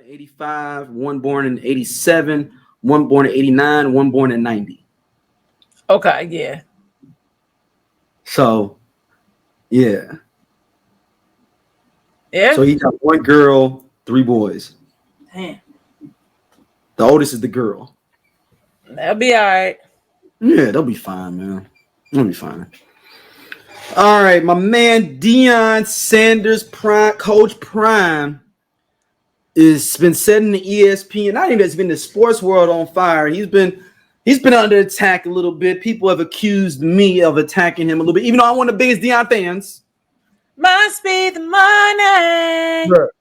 in 85, one born in 87, one born in 89, one born in 90. Okay, yeah. So, yeah. Yeah. So he got one girl, 3 boys. Damn. The oldest is the girl. That'll be all right. Yeah, they'll be fine, man. They'll be fine. All right, my man Deion Sanders, Coach Prime, is been setting the ESPN. I think that's been the sports world on fire. He's been under attack a little bit. People have accused me of attacking him a little bit, even though I'm one of the biggest Deion fans. Must be the money. Sure.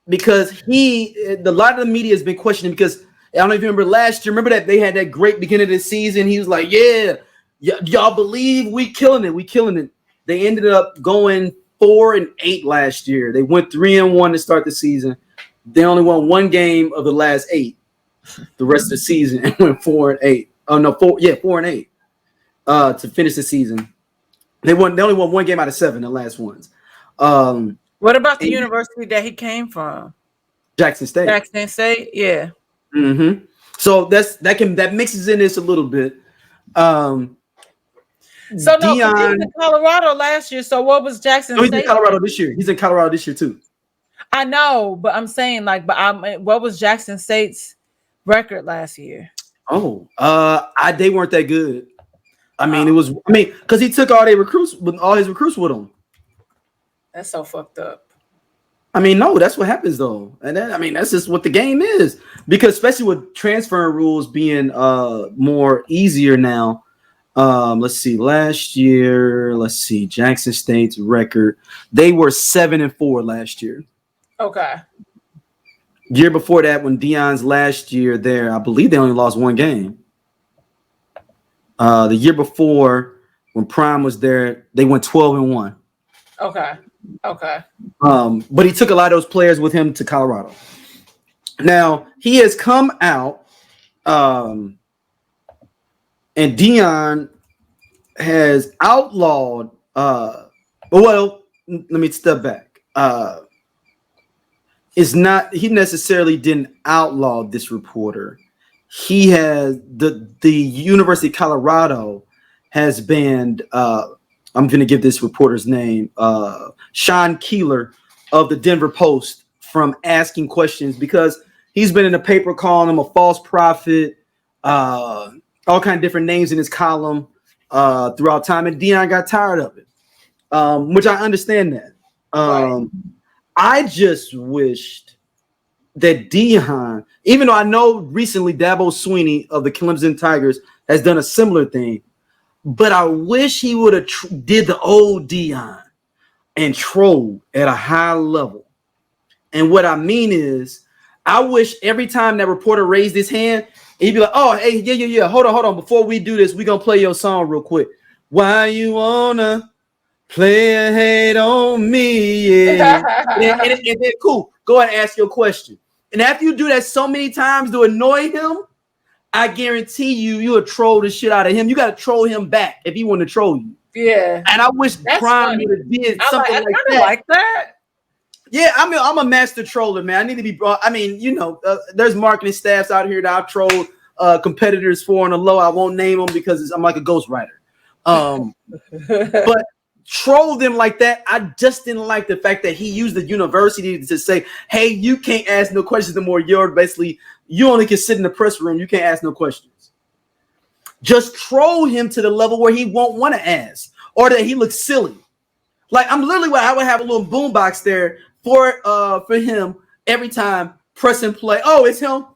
Because a lot of the media has been questioning because I don't know if you remember last year. Remember that they had that great beginning of the season. He was like, y'all believe we killing it. They ended up going 4-8 last year. They went 3-1 to start the season. They only won 1 game of the last 8, the rest of the season, and went 4-8. Oh no, 4-8 to finish the season. They only won 1 game out of 7, the last ones. What about the university that he came from? Jackson State. Jackson State, yeah. Mm-hmm. So that mixes in this a little bit. So no, he was in Colorado last year. So what was Jackson State? He's in Colorado this year. He's in Colorado this year too. I know, but I'm saying what was Jackson State's record last year? Oh, they weren't that good. Because he took all his recruits with him. That's so fucked up. No, that's what happens though, and then that's just what the game is. Because especially with transfer rules being more easier now. Let's see. Last year, Jackson State's record. They were 7-4 last year. Okay. Year before that, when Deion's last year there, I believe they only lost 1 game. The year before, when Prime was there, they went 12-1. Okay. But he took a lot of those players with him to Colorado. Now he has come out, and Deion has outlawed. Let me step back. He necessarily didn't outlaw this reporter. He has the University of Colorado has banned. I'm going to give this reporter's name, Sean Keeler of the Denver Post, from asking questions because he's been in the paper calling him a false prophet, all kind of different names in his column throughout time, and Deion got tired of it, which I understand that. Right. I just wished that Deion, even though I know recently Dabo Swinney of the Clemson Tigers has done a similar thing, but I wish he would have did the old Deion and trolled at a high level. And what I mean is, I wish every time that reporter raised his hand, he'd be like, "Oh, hey, yeah. Hold on. Before we do this, we're gonna play your song real quick. Why you wanna play a hate on me? Yeah." and then cool. Go ahead and ask your question. And after you do that so many times to annoy him, I guarantee you'll troll the shit out of him. You got to troll him back if he want to troll you. Yeah. And I wish Prime would have did something like that. Like that. Yeah, I'm a master troller, man. I need to be brought. There's marketing staffs out here that I've trolled competitors for on the low. I won't name them because I'm like a ghostwriter. But troll them like that. I just didn't like the fact that he used the university to say, "Hey, you can't ask no questions anymore. You only can sit in the press room. You can't ask no questions." Just troll him to the level where he won't want to ask or that he looks silly. Like I would have a little boombox there for him every time, press and play. Oh, it's him.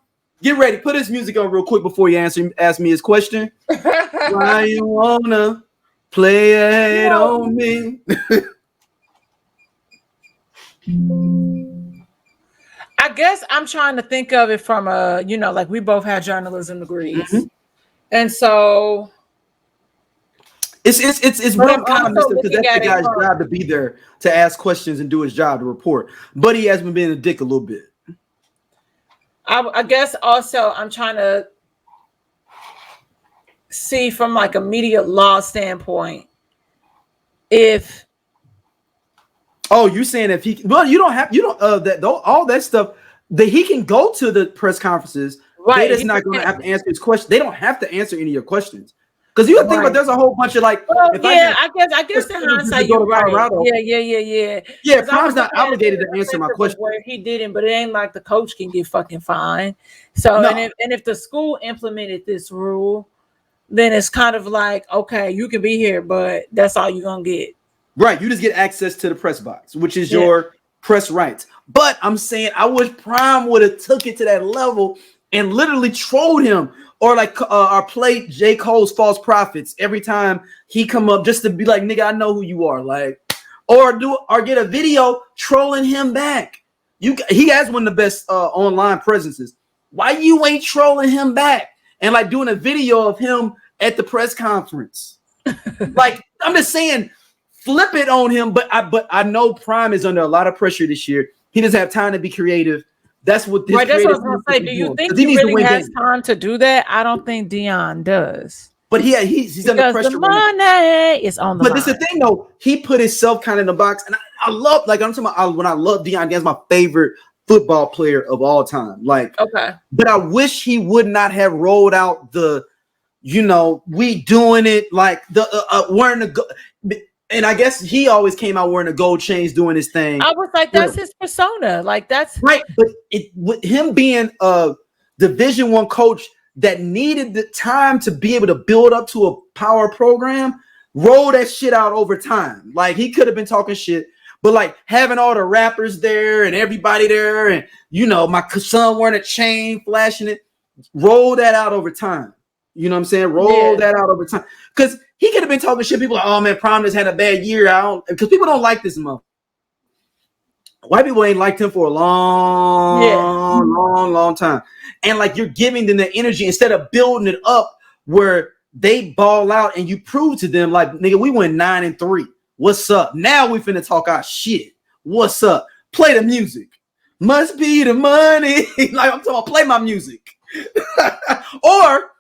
Get ready. Put his music on real quick before you ask me his question. Why you wanna play a hate on me? I guess I'm trying to think of it from like we both had journalism degrees, mm-hmm. And so it's real kind of messed up because that's the guy's job to be there to ask questions and do his job to report. But he has been being a dick a little bit. I guess also I'm trying to see from like a media law standpoint if you're saying if he all that stuff he can go to the press conferences. Right. They just not going to have to answer his question. They don't have to answer any of your questions. Because you think about, there's a whole bunch of like. Well, yeah, I guess in hindsight, you're right. Yeah. Yeah, Prime's not obligated to answer my question. Where he didn't, but it ain't like the coach can get fucking fined. So, no. and if the school implemented this rule, then it's kind of like, okay, you can be here, but that's all you're gonna get. Right, you just get access to the press box, which is your press rights. But I'm saying, I wish Prime would have took it to that level and literally trolled him, or like play J. Cole's False Prophets every time he come up, just to be like, nigga, I know who you are, like, or get a video trolling him back. He has one of the best online presences. Why you ain't trolling him back and like doing a video of him at the press conference? Like, I'm just saying, flip it on him. But I know Prime is under a lot of pressure this year. He doesn't have time to be creative. That's what this. Right, that's what I was gonna say. Do you think he really has time to do that? I don't think Deion does. But he's under pressure. The money is on the line. But this is the thing, though. He put himself kind of in the box, and I love, like, I'm talking about when I love Deion. Deijon's my favorite football player of all time. Like, okay. But I wish he would not have rolled out the, we doing it like the wearing the. And I guess he always came out wearing a gold chains, doing his thing. I was like, that's his persona. Like, that's right. But with him being a Division I coach that needed the time to be able to build up to a power program, roll that shit out over time. Like, he could have been talking shit, but like having all the rappers there and everybody there, and my son wearing a chain, flashing it, roll that out over time. You know what I'm saying? Roll that out over time. Because he could have been talking shit. People are like, oh man, Prime has had a bad year. Because people don't like this month. White people ain't liked him for a long time. And like, you're giving them the energy instead of building it up where they ball out and you prove to them, like, nigga, we went 9-3. What's up? Now we finna talk our shit. What's up? Play the music. Must be the money. Like, I'm talking about, play my music. Or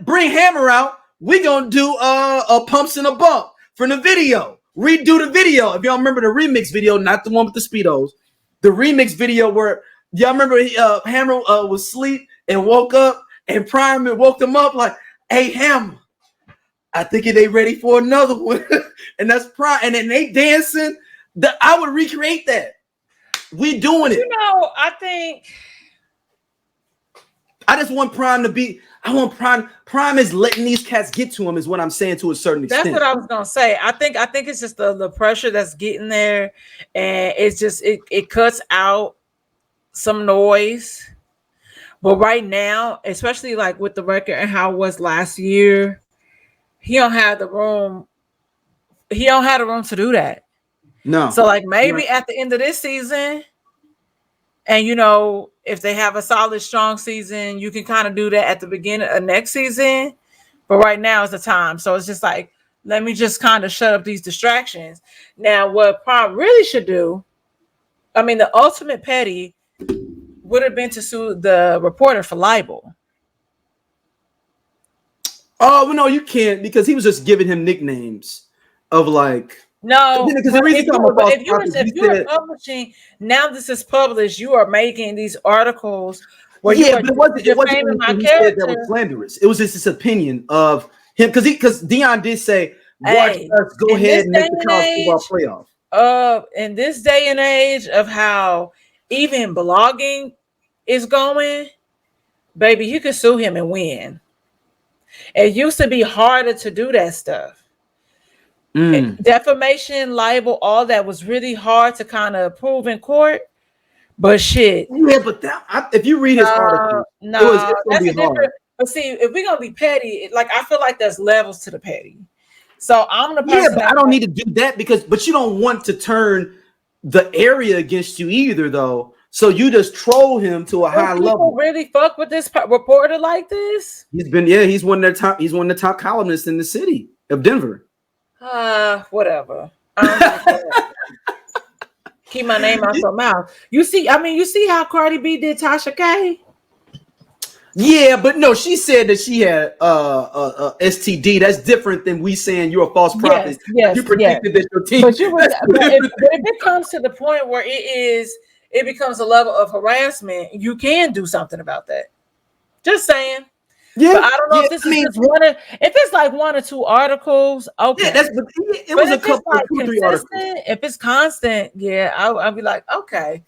bring Hammer out. We gonna do a pumps and a bump from the video. Redo the video. If y'all remember the remix video, not the one with the Speedos, the remix video where y'all remember Hammer was asleep and woke up, and Prime woke him up like, hey Hammer, I think they ready for another one. And that's Prime. And then they dancing. I would recreate that. We doing it. I just want Prime to be. I want Prime is letting these cats get to him, is what I'm saying, to a certain extent. That's what I was gonna say. I think it's just the pressure that's getting there, and it's just it cuts out some noise. But right now, especially like with the record and how it was last year, he don't have the room. He don't have the room to do that. No. So like maybe at the end of this season, and if they have a solid, strong season, you can kind of do that at the beginning of next season. But right now is the time. So it's just like, let me just kind of shut up these distractions. Now, what Prime really should do, the ultimate petty would have been to sue the reporter for libel. Oh, well, no, you can't, because he was just giving him nicknames of like. No, because if you're publishing, now this is published, you are making these articles where but it wasn't my character. That was slanderous. It was just this opinion of him, because Deion did say, watch us go ahead and make the college football playoff. In this day and age of how even blogging is going, baby, you could sue him and win. It used to be harder to do that stuff. Defamation, libel, all that was really hard to kind of prove in court. But shit. Yeah, but if you read his article, that's a different. But see, if we're gonna be petty, like, I feel like there's levels to the petty. So I'm the person. Yeah, but I don't need to do that but you don't want to turn the area against you either, though. So you just troll him to a high level. People really fuck with this reporter like this? He's one of the top columnists in the city of Denver. Whatever. Keep my name out your mouth. You see how Cardi B did Tasha K? Yeah, but no, she said that she had STD. That's different than we saying you're a false prophet. Yes, you predicted that your team. But if it comes to the point where it is it becomes a level of harassment, you can do something about that. Just saying. Yeah, But I don't know yeah. if this is just if it's like 1 or 2 articles, okay. Yeah, it But was a if it's couple of like 2 or 3 articles. consistent, if it's constant, yeah, I'll be like, okay.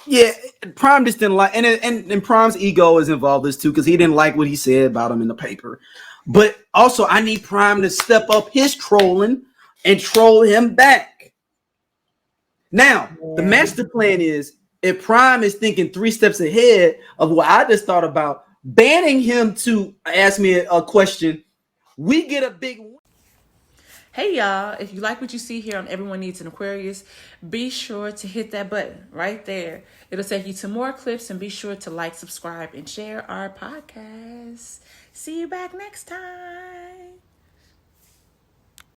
Yeah, Prime just didn't like, and Prime's ego is involved in this too because he didn't like what he said about him in the paper. But also, I need Prime to step up his trolling and troll him back. Now, the master plan is if Prime is thinking 3 steps ahead of what I just thought about, banning him to ask me a question, we get a big win. Hey y'all, if you like what you see here on Everyone Needs an Aquarius, be sure to hit that button right there. It'll take you to more clips, and be sure to like, subscribe, and share our podcast. See you back next time.